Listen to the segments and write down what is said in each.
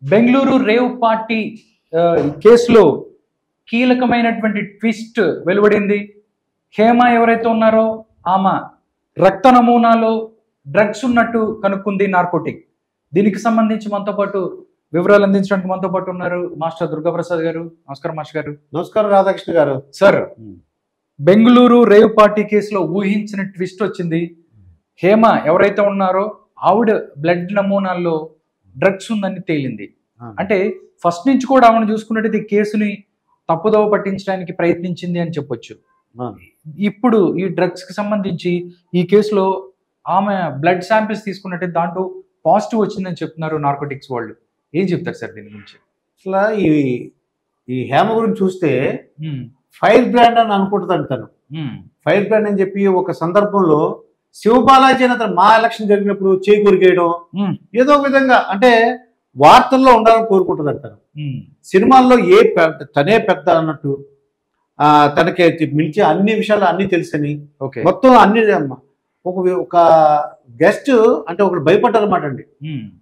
Bengaluru rave party కేసులో కీలకమైనటువంటి twist వెలువడింది. హేమ ఎవరైతే ఉన్నారో ఆమె రక్త నమూనాలో డ్రగ్స్ ఉన్నట్టు కనుక్కుంది, నార్కోటిక్. దీనికి సంబంధించి మనతో పాటు వివరాలు అందించడానికి మనతో పాటు ఉన్నారు మాస్టర్ దుర్గాప్రసాద్ గారు. నమస్కారం మాస్టర్ గారు. నమస్కారం రాధాకృష్ణ గారు. సార్, బెంగళూరు రేవ్ పార్టీ కేసులో ఊహించిన ట్విస్ట్ వచ్చింది. హేమ ఎవరైతే ఉన్నారో ఆవిడ బ్లడ్ నమూనాల్లో డ్రగ్స్ ఉందని తేలింది. అంటే ఫస్ట్ నుంచి కూడా ఆవిడ చూసుకున్నట్టు కేసుని తప్పుదోవ పట్టించడానికి ప్రయత్నించింది అని చెప్పొచ్చు. ఇప్పుడు ఈ డ్రగ్స్ కి సంబంధించి ఈ కేసులో ఆమె బ్లడ్ శాంపిల్స్ తీసుకున్నట్టు దాంట్లో పాజిటివ్ వచ్చిందని చెప్తున్నారు నార్కోటిక్స్ వాళ్ళు. ఏం చెప్తారు సార్ దీని గురించి? అసలు ఈ హేమ గురించి చూస్తే ఫైర్ బ్రాండ్ అని అనుకుంటుంది తను. ఫైర్ బ్రాండ్ అని చెప్పి ఒక సందర్భంలో శివబాలాజీ అని అతను మా ఎలక్షన్ జరిగినప్పుడు చేయి కొరికేయడం, ఏదో ఒక విధంగా అంటే వార్తల్లో ఉండాలని కోరుకుంటుంది అంటారు. సినిమాల్లో తనే పెద్ద అన్నట్టు, తనకి మించి అన్ని విషయాలు అన్ని తెలుసని మొత్తం అన్ని ఒక గెస్ట్ అంటే ఒకటి భయపడ్డారు అనమాట అండి.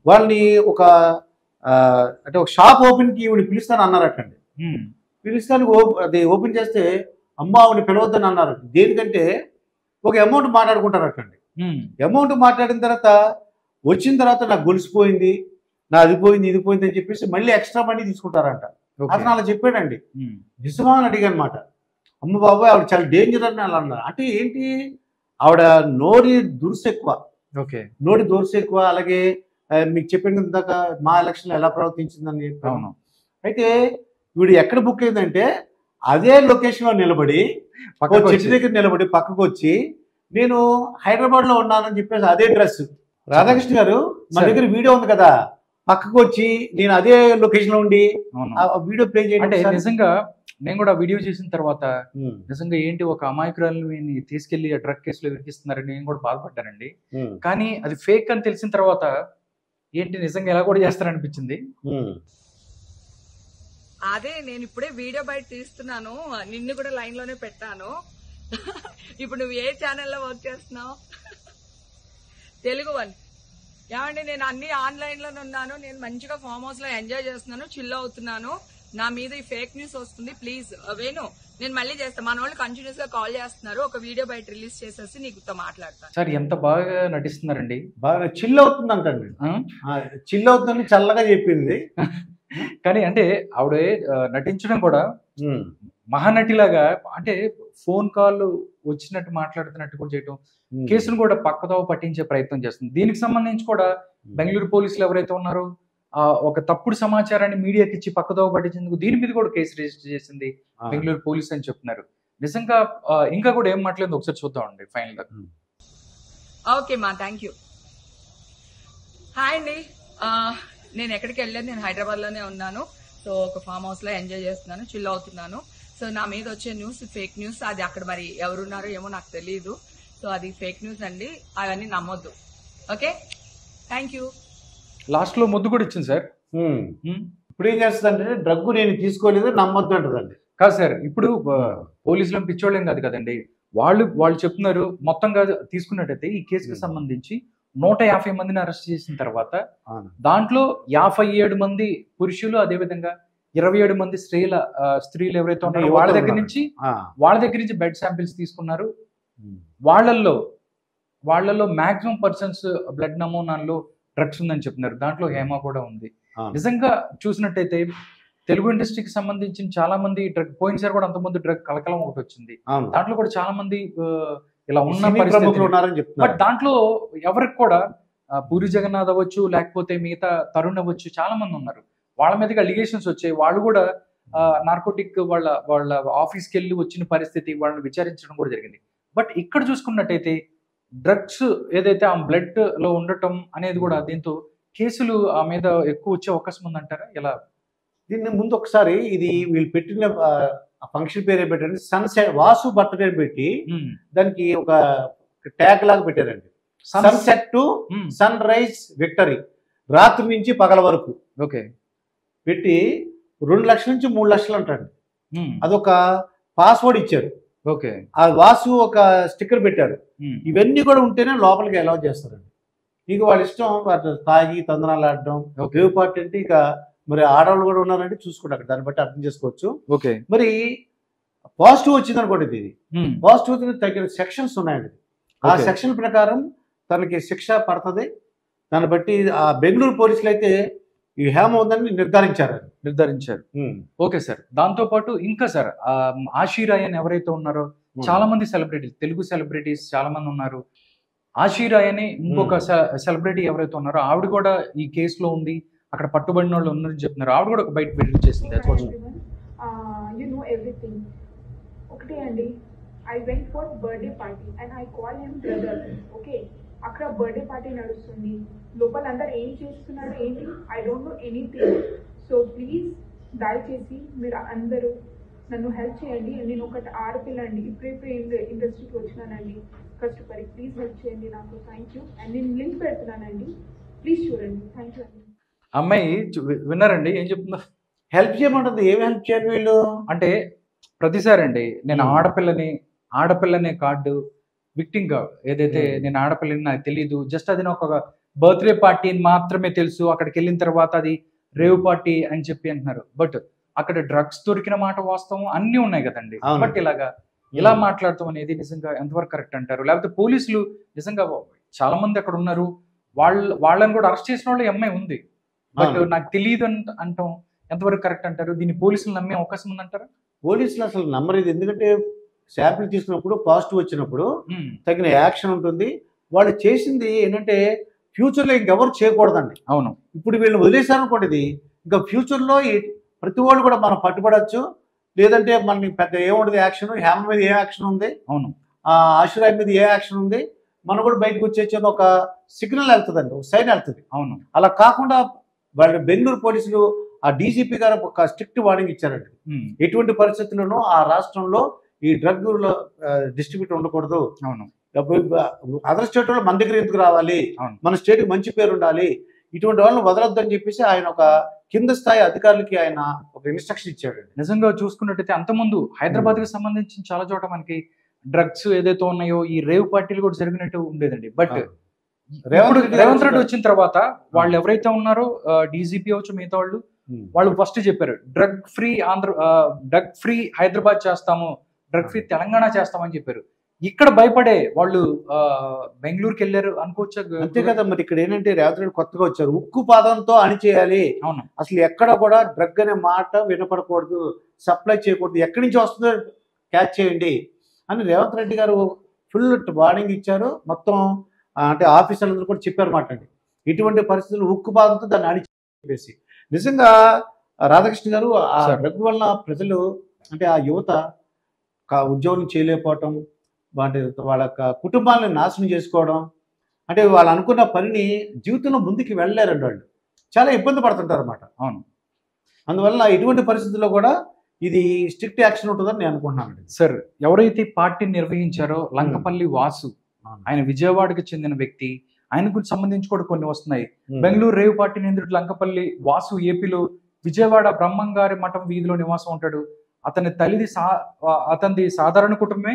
వాళ్ళని అంటే ఒక షాప్ ఓపెన్ కి ఈవిడ పిలుస్తాను అన్నారటండి. పిలుస్తానికి అది ఓపెన్ చేస్తే అమ్మ ఆవిడ పిలవద్దని అన్నారు. దేనికంటే ఒక అమౌంట్ మాట్లాడుకుంటారటండి. అమౌంట్ మాట్లాడిన తర్వాత వచ్చిన తర్వాత నాకు గొలిసిపోయింది, నా అది పోయింది ఇది పోయింది అని చెప్పేసి మళ్ళీ ఎక్స్ట్రా మనీ తీసుకుంటారంట. అతను అలా చెప్పాడండి. నిజమా అని అడిగానమాట. అమ్మ బాబాయ్ ఆవిడ చాలా డేంజర్ అని అలా అన్నారు. అంటే ఏంటి, ఆవిడ నోరి దురుసు ఎక్కువ, నోటి దురుసు ఎక్కువ. అలాగే మీకు చెప్పిన దాకా మా ఎలక్షన్ ఎలా ప్రవర్తించిందని చెప్పాను. అయితే వీడు ఎక్కడ బుక్ అయిందంటే అదే లొకేషన్ లో నిలబడి చెట్టు దగ్గర నిలబడి పక్కకు వచ్చి నేను హైదరాబాద్ లో ఉన్నానని చెప్పేసి అదే డ్రెస్. రాధాకృష్ణ గారు మన దగ్గర వీడియో ఉంది కదా, పక్కకు వచ్చి నేను అదే లొకేషన్ లో ఉండి వీడియో ప్లే చేయండి. నిజంగా నేను కూడా వీడియో చేసిన తర్వాత నిజంగా ఏంటి ఒక అమాయకురాలని తీసుకెళ్లి ఆ డ్రగ్ కేసులో వినిపిస్తున్నారని నేను కూడా బాధపడ్డానండి. కానీ అది ఫేక్ అని తెలిసిన తర్వాత ఏంటి నిజంగా ఎలా కూడా చేస్తారనిపించింది. అదే నేను ఇప్పుడే వీడియో బయట తీస్తున్నాను, నిన్ను కూడా లైన్ లోనే పెట్టాను. ఇప్పుడు నువ్వు ఏ ఛానల్లో వర్క్ చేస్తున్నావు? తెలుగు వన్. ఏమండి, నేను అన్ని ఆన్లైన్ లోనే ఉన్నాను, నేను మంచిగా ఫామ్ హౌస్ లో ఎంజాయ్ చేస్తున్నాను, చిల్ అవుతున్నాను. నా మీద ఈ ఫేక్ న్యూస్ వస్తుంది, ప్లీజ్ వేణు నేను మళ్ళీ చేస్తాను. మన వాళ్ళు కంటిన్యూస్ గా కాల్ చేస్తున్నారు, ఒక వీడియో బయట రిలీజ్ చేసేసి నీకుతో మాట్లాడతాను. సార్ ఎంత బాగా నటిస్తున్నారండి, బాగా చిల్ అవుతుంది అంటండి. చిల్ అవుతుందని చల్లగా చెప్పింది. కానీ అంటే ఆవిడ నటించడం కూడా మహానటిలాగా, అంటే ఫోన్ కాల్ వచ్చినట్టు మాట్లాడుతున్నట్టు కూడా చేయటం, కేసును కూడా పక్కదో పట్టించే ప్రయత్నం చేస్తుంది. దీనికి సంబంధించి కూడా బెంగళూరు పోలీసులు ఎవరైతే ఉన్నారో ఒక తప్పుడు సమాచారాన్ని మీడియాకి ఇచ్చి పక్కదో పట్టించేందుకు దీని మీద కూడా కేసు రిజిస్టర్ చేసింది బెంగళూరు పోలీసు అని చెప్తున్నారు. నిజంగా ఇంకా కూడా ఏం మాట్లాడింది ఒకసారి చూద్దామండి ఫైనల్ గా. ఓకే మా, థ్యాంక్ యూ. హాయ్ అండి, నేను ఎక్కడికి వెళ్ళలేదు, నేను హైదరాబాద్ లోనే ఉన్నాను. సో ఒక ఫామ్ హౌస్ లో ఎంజాయ్ చేస్తున్నాను, చిల్ అవుతున్నాను. సో నా మీద వచ్చే న్యూస్ ఫేక్ న్యూస్, అది అక్కడ మరి ఎవరున్నారో ఏమో నాకు తెలియదు. సో అది ఫేక్ న్యూస్ అండి, అవన్నీ నమ్మొద్దు. Okay, thank you. లాస్ట్ లో ముద్దు కూడా ఇచ్చింది సార్. ఇప్పుడు ఏం చేస్తుందంటే డ్రగ్ నేను తీసుకోలేదు నమ్మొద్దు అంటదండి. కాదు సార్, ఇప్పుడు పోలీసులు పిచ్చోళ్ళేం కాదు కదండి, వాళ్ళు చెప్తున్నారు మొత్తంగా తీసుకున్నట్టయితే ఈ కేసుకి సంబంధించి 150 మందిని అరెస్ట్ చేసిన తర్వాత దాంట్లో 57 మంది పురుషులు, అదే విధంగా 27 మంది స్త్రీలు ఎవరైతే ఉన్నారో వాళ్ళ దగ్గర నుంచి బ్లడ్ శాంపిల్స్ తీసుకున్నారు. వాళ్ళల్లో మాక్సిమం పర్సన్స్ బ్లడ్ నమూనాల్లో డ్రగ్స్ ఉందని చెప్తున్నారు. దాంట్లో హేమ కూడా ఉంది. నిజంగా చూసినట్టయితే తెలుగు ఇండస్ట్రీకి సంబంధించిన చాలా మంది డ్రగ్, పోయినసారి కూడా అంతమంది డ్రగ్ కలకలం ఒకటి వచ్చింది, దాంట్లో కూడా చాలా మంది ఇలా ఉన్న పరిస్థితి. బట్ దాంట్లో ఎవరికి కూడా పూరి జగన్నాథ్ అవ్వచ్చు, లేకపోతే మిగతా తరుణ్ అవ్వచ్చు, చాలా మంది ఉన్నారు. వాళ్ళ మీదకి అలిగేషన్స్ వచ్చాయి. వాళ్ళు కూడా నార్కోటిక్ వాళ్ళ ఆఫీస్కి వెళ్ళి వచ్చిన పరిస్థితి, వాళ్ళని విచారించడం కూడా జరిగింది. బట్ ఇక్కడ చూసుకున్నట్టయితే డ్రగ్స్ ఏదైతే ఆ బ్లడ్ లో ఉండటం అనేది కూడా దీంతో కేసులు ఆ మీద ఎక్కువ వచ్చే అవకాశం ఉందంటారా? ఎలా? దీన్ని ముందు ఒకసారి ఇది వీళ్ళు పెట్టిన ఫంక్షన్ పేరే పెట్టండి, సన్సెట్ వాసు బర్త్డే పెట్టి దానికి ఒక ట్యాగ్ లాగా పెట్టారండి. Sunset to sunrise victory, రాత్రి నుంచి పగల వరకు పెట్టి 2 లక్షల నుంచి 3 లక్షలు అంటండి. అదొక పాస్వర్డ్ ఇచ్చారు. ఆ వాసు ఒక స్టిక్కర్ పెట్టారు. ఇవన్నీ కూడా ఉంటేనే లోపలికి అలౌ చేస్తారండి. ఇక వాళ్ళ ఇష్టం వాటి తాగి తందనాలు ఆడడం. రేవ్ పార్టీ అంటే ఇక మరి ఆడవాళ్ళు కూడా ఉన్నారంటే చూసుకుంటారు అక్కడ, దాన్ని బట్టి అర్థం చేసుకోవచ్చు. ఓకే. మరి పాజిటివ్ వచ్చింది అనుకోండి, ఇది పాజిటివ్ వచ్చింది తగిన సెక్షన్స్ ఉన్నాయండి. ఆ సెక్షన్ ప్రకారం తనకి శిక్ష పడుతుంది. దాన్ని బట్టి ఆ బెంగళూరు పోలీసులు అయితే ఈ హేమ ఉందని నిర్ధారించారు. Okay sir. దాంతో పాటు ఇంకా సార్ ఆశీరాయ్ అని ఎవరైతే ఉన్నారో చాలా మంది సెలబ్రిటీస్, తెలుగు సెలబ్రిటీస్ చాలా మంది ఉన్నారు. ఆశీరాయ్ అని ఇంకొక సెలబ్రిటీ ఎవరైతే ఉన్నారో ఆవిడ కూడా ఈ కేసులో ఉంది, అక్కడ పట్టుబడిన వాళ్ళు ఉన్నారని చెప్తున్నారు. ఆవిడ కూడా ఒక బయట వెళ్లి చేసింది. ఒకటే అండి, I went for birthday party and I call him brother. Okay, అక్కడ బర్త్డే పార్టీ నడుస్తుంది, లోపల అందరు ఏం చేస్తున్నారు ఏంటి, I don't know anything. So please దయచేసి మీరు అందరూ నన్ను హెల్ప్ చేయండి. నేను ఒకటి ఆడపిల్ల అండి, ఇప్పుడే ఇండస్ట్రీకి వచ్చినానండి కష్టపడి. ప్లీజ్ హెల్ప్ చేయండి నాకు. Thank you. అండ్ నేను లింక్ పెడుతున్నానండి, ప్లీజ్ చూడండి. థ్యాంక్ యూ అండి. అమ్మాయి విన్నారండి ఏం చెప్తుందో? హెల్ప్ చేయమంటుంది. ఏమి హెల్ప్ చేయాలి వీళ్ళు అంటే ప్రతిసారి అండి నేను ఆడపిల్లనే కార్డు విక్టింగ్ గా ఏదైతే నేను ఆడపిల్లని నాకు తెలియదు, జస్ట్ అది ఒక బర్త్డే పార్టీ అని మాత్రమే తెలుసు, అక్కడికి వెళ్ళిన తర్వాత అది రేవ్ పార్టీ అని చెప్పి అంటున్నారు. బట్ అక్కడ డ్రగ్స్ దొరికిన మాట వాస్తవం అన్ని ఉన్నాయి కదండి. బట్ ఇలా మాట్లాడటం అనేది నిజంగా ఎంతవరకు కరెక్ట్ అంటారు? లేకపోతే పోలీసులు నిజంగా చాలా మంది అక్కడ ఉన్నారు, వాళ్ళని కూడా అరెస్ట్ చేసిన వాళ్ళు అమ్మాయి ఉంది, బట్ నాకు తెలియదు అంటాం ఎంతవరకు కరెక్ట్ అంటారు? దీన్ని పోలీసులు నమ్మే అవకాశం ఉందంటారా? పోలీసులు అసలు నమ్మలేదు. ఎందుకంటే శాంపిల్ తీసుకున్నప్పుడు పాజిటివ్ వచ్చినప్పుడు తగిన యాక్షన్ ఉంటుంది. వాళ్ళు చేసింది ఏంటంటే ఫ్యూచర్లో ఇంకెవరు చేయకూడదండి. అవును. ఇప్పుడు వీళ్ళు వదిలేశారనుకోండి, ఇది ఇంకా ఫ్యూచర్లో ప్రతి వాళ్ళు కూడా మనం పట్టుబడచ్చు. లేదంటే మనకి పెద్ద ఏముండదు యాక్షన్. హేమ మీద ఏ యాక్షన్ ఉంది, అవును, ఆశీర్వాద్ మీద ఏ యాక్షన్ ఉంది, మనం కూడా బయటకు వచ్చేసి ఒక సిగ్నల్ వెళ్తుందండి, ఒక సైన్ వెళ్తుంది. అవును. అలా కాకుండా వాళ్ళు బెంగళూరు పోలీసులు ఆ డీజీపీ గారు ఒక స్ట్రిక్ట్ వార్నింగ్ ఇచ్చారండి. ఎటువంటి పరిస్థితుల్లోనూ ఆ రాష్ట్రంలో ఈ డ్రగ్ డిస్ట్రిబ్యూట్ ఉండకూడదు. అవును. అదర్ స్టేట్ వాళ్ళు మన దగ్గర ఎందుకు రావాలి, మన స్టేట్ కి మంచి పేరు ఉండాలి, ఇటువంటి వాళ్ళని వదలొద్దని చెప్పేసి ఆయన ఒక కింద స్థాయి అధికారులకి ఆయన ఒక ఇన్స్ట్రక్షన్ ఇచ్చాడు. నిజంగా చూసుకున్నట్టయితే అంతకుముందు హైదరాబాద్ కి సంబంధించిన చాలా చోట మనకి డ్రగ్స్ ఏదైతే ఉన్నాయో ఈ రేవ్ పార్టీలు కూడా జరిగినట్టు ఉండేదండి. బట్ రేవంత్ రెడ్డి వచ్చిన తర్వాత వాళ్ళు ఎవరైతే ఉన్నారో డీజీపీ అవచ్చు మిగతా వాళ్ళు ఫస్ట్ చెప్పారు డ్రగ్ ఫ్రీ హైదరాబాద్ చేస్తాము, డ్రగ్ ఫ్రీ తెలంగాణ చేస్తామని చెప్పారు. ఇక్కడ భయపడే వాళ్ళు బెంగళూరుకి వెళ్ళారు అనుకోవచ్చు. అంతే కదా. మరి ఇక్కడ ఏంటంటే రేవంత్ రెడ్డి కొత్తగా వచ్చారు, ఉక్కు పాదంతో అణిచేయాలి. అవును. అసలు ఎక్కడ కూడా డ్రగ్ అనే మాట వినపడకూడదు, సప్లై చేయకూడదు, ఎక్కడి నుంచి వస్తుందో క్యాచ్ చేయండి అని రేవంత్ రెడ్డి గారు ఫుల్ వార్నింగ్ ఇచ్చారు. మొత్తం అంటే ఆఫీసర్లందరూ కూడా చెప్పారు మాట అండి. ఇటువంటి పరిస్థితులు ఉక్కు పాదంతో దాన్ని అణిచి చెప్పేసి నిజంగా రాధాకృష్ణ గారు ఆ డ్రగ్ వల్ల ప్రజలు అంటే ఆ యువత ఉద్యోగం చేయలేకపోవటం, వాళ్ళ కుటుంబాలను నాశనం చేసుకోవడం, అంటే వాళ్ళు అనుకున్న పనిని జీవితంలో ముందుకు వెళ్ళలేరండి. వాళ్ళు చాలా ఇబ్బంది పడుతుంటారు అన్నమాట. అవును. అందువల్ల ఇటువంటి పరిస్థితుల్లో కూడా ఇది స్ట్రిక్ట్ యాక్షన్ ఉంటుందని నేను అనుకుంటున్నాను. సార్, ఎవరైతే పార్టీని నిర్వహించారో లంకపల్లి వాసు, ఆయన విజయవాడకి చెందిన వ్యక్తి, ఆయనకు సంబంధించి కూడా కొన్ని వస్తున్నాయి. బెంగళూరు రేవ్ పార్టీ నిందితుడు లంకపల్లి వాసు ఏపీలో విజయవాడ బ్రహ్మంగారి మఠం వీధిలో నివాసం ఉంటాడు. అతనిది సాధారణ కుటుంబమే.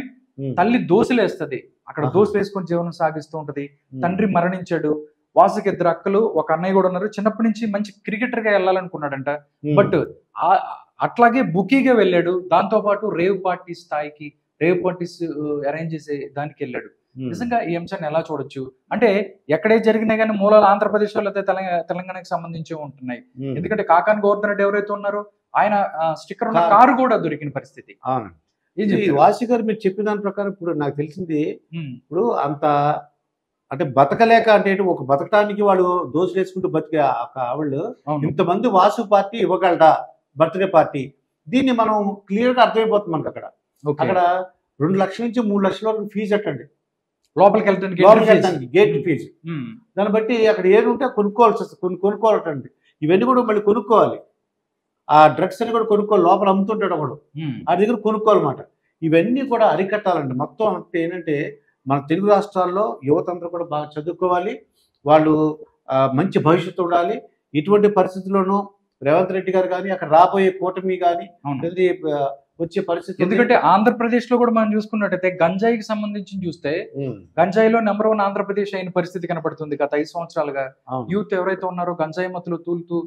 తల్లి దోశలేస్తుంది, అక్కడ దోశ వేసుకొని జీవనం సాగిస్తూ ఉంటది. తండ్రి మరణించాడు. వాసుకి 2 అక్కలు, ఒక అన్నయ్య కూడా ఉన్నారు. చిన్నప్పటి నుంచి మంచి క్రికెటర్ గా వెళ్ళాలనుకున్నాడంట. బట్ అట్లాగే బుకీగా వెళ్ళాడు. దాంతో పాటు రేవ్ పార్టీస్ అరేంజ్ చేసే దానికి వెళ్ళాడు. నిజంగా ఈ అంశాన్ని ఎలా చూడొచ్చు? అంటే ఎక్కడే జరిగినా కానీ మూలాలు ఆంధ్రప్రదేశ్ లో అయితే తెలంగాణకి సంబంధించి ఉంటున్నాయి. ఎందుకంటే కాకాని గోవర్ధన్ రెడ్డి ఎవరైతే ఉన్నారో ఆయన స్టిక్కర్ ఉన్న కారు కూడా దొరికిన పరిస్థితి. వాసి గారు మీరు చెప్పిన దాని ప్రకారం ఇప్పుడు నాకు తెలిసింది, ఇప్పుడు అంత అంటే బతకలేక అంటే ఒక బతకటానికి వాళ్ళు దోశలు వేసుకుంటూ బతికే ఆవిళ్ళు ఇంతమంది వాసు పార్టీ ఇవ్వగలరా బర్త్డే పార్టీ? దీన్ని మనం క్లియర్ గా అర్థమైపోతుంది మనకు. అక్కడ 2 లక్షల నుంచి 3 లక్షల వరకు ఫీజు అట్టండి లోపలికి వెళ్తానికి గేట్ ఫీజు. దాన్ని బట్టి అక్కడ ఏది ఉంటే కొనుక్కోవాల్సి వస్తుంది, కొనుక్కోవాలండి. ఇవన్నీ కూడా మళ్ళీ కొనుక్కోవాలి. ఆ డ్రగ్స్ అని కూడా కొనుక్కోవాలి, లోపల అమ్ముతుంటాడు ఒకడు, ఆ దగ్గర కొనుక్కోవాలన్నమాట. ఇవన్నీ కూడా అరికట్టాలండి. మొత్తం అంటే ఏంటంటే మన తెలుగు రాష్ట్రాల్లో యువత అందరూ కూడా బాగా చదువుకోవాలి, వాళ్ళు మంచి భవిష్యత్తు ఉండాలి. ఇటువంటి పరిస్థితుల్లోనూ రేవంత్ రెడ్డి గారు కానీ అక్కడ రాబోయే కూటమి కానీ వచ్చే పరిస్థితి ఉంది. ఎందుకంటే ఆంధ్రప్రదేశ్ లో కూడా మనం చూసుకున్నట్టయితే గంజాయికి సంబంధించి చూస్తే గంజాయిలో నెంబర్ 1 ఆంధ్రప్రదేశ్ అయిన పరిస్థితి కనపడుతుంది గత 5 సంవత్సరాలుగా. అవును. యూత్ ఎవరైతే ఉన్నారో గంజాయి మత్తులు తూలుతూ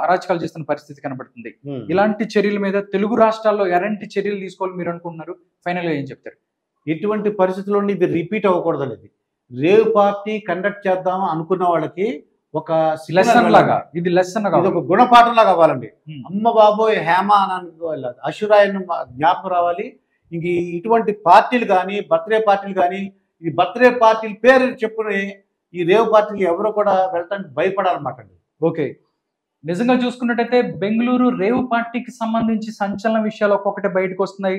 అరాచకాలు చేస్తున్న పరిస్థితి కనపడుతుంది. ఉమ్. ఇలాంటి చర్యల మీద తెలుగు రాష్ట్రాల్లో ఎలాంటి చర్యలు తీసుకోవాలి మీరు అనుకుంటున్నారు? ఫైనల్ గా ఏం చెప్తారు? ఎటువంటి పరిస్థితుల్లో ఇది రిపీట్ అవ్వకూడదు అనేది. రేవ్ పార్టీ కండక్ట్ చేద్దాం అనుకున్న వాళ్ళకి ఒక లెసన్ లాగా ఇది లెసన్ ఇది ఒక గుణపాఠంలా కావాలండి. ఉమ్. అమ్మ బాబోయ్ హేమ అని అశురాయన్ జ్ఞాపకం రావాలి. ఇంక ఇటువంటి పార్టీలు కానీ బర్త్డే పార్టీలు కానీ ఈ బర్త్డే పార్టీల పేరు చెప్పుకుని ఈ రేవ్ పార్టీలు ఎవరు కూడా వెళ్ళటానికి భయపడాలన్నమాట అండి. ఓకే, నిజంగా చూసుకున్నట్టయితే బెంగళూరు రేవ్ పార్టీకి సంబంధించి సంచలన విషయాలు ఒక్కొక్కటి బయటకు వస్తున్నాయి.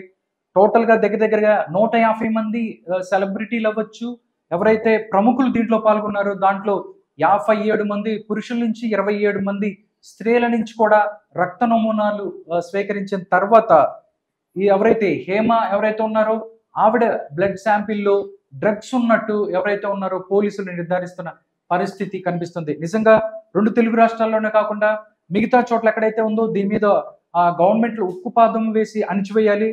టోటల్ గా దగ్గరగా 150 మంది సెలబ్రిటీలు అవ్వచ్చు, ఎవరైతే ప్రముఖులు దీంట్లో పాల్గొన్నారో దాంట్లో 57 మంది పురుషుల నుంచి 27 మంది స్త్రీల నుంచి కూడా రక్త నమూనాలు స్వీకరించిన తర్వాత ఈ ఎవరైతే హేమ ఎవరైతే ఉన్నారో ఆవిడ బ్లడ్ శాంపిల్లో డ్రగ్స్ ఉన్నట్టు ఎవరైతే ఉన్నారో పోలీసులు నిర్ధారిస్తున్న పరిస్థితి కనిపిస్తుంది. నిజంగా 2 తెలుగు రాష్ట్రాల్లోనే కాకుండా మిగతా చోట్ల ఎక్కడైతే ఉందో దీని మీద గవర్నమెంట్లు ఉక్కుపాదం వేసి అణిచివేయాలి.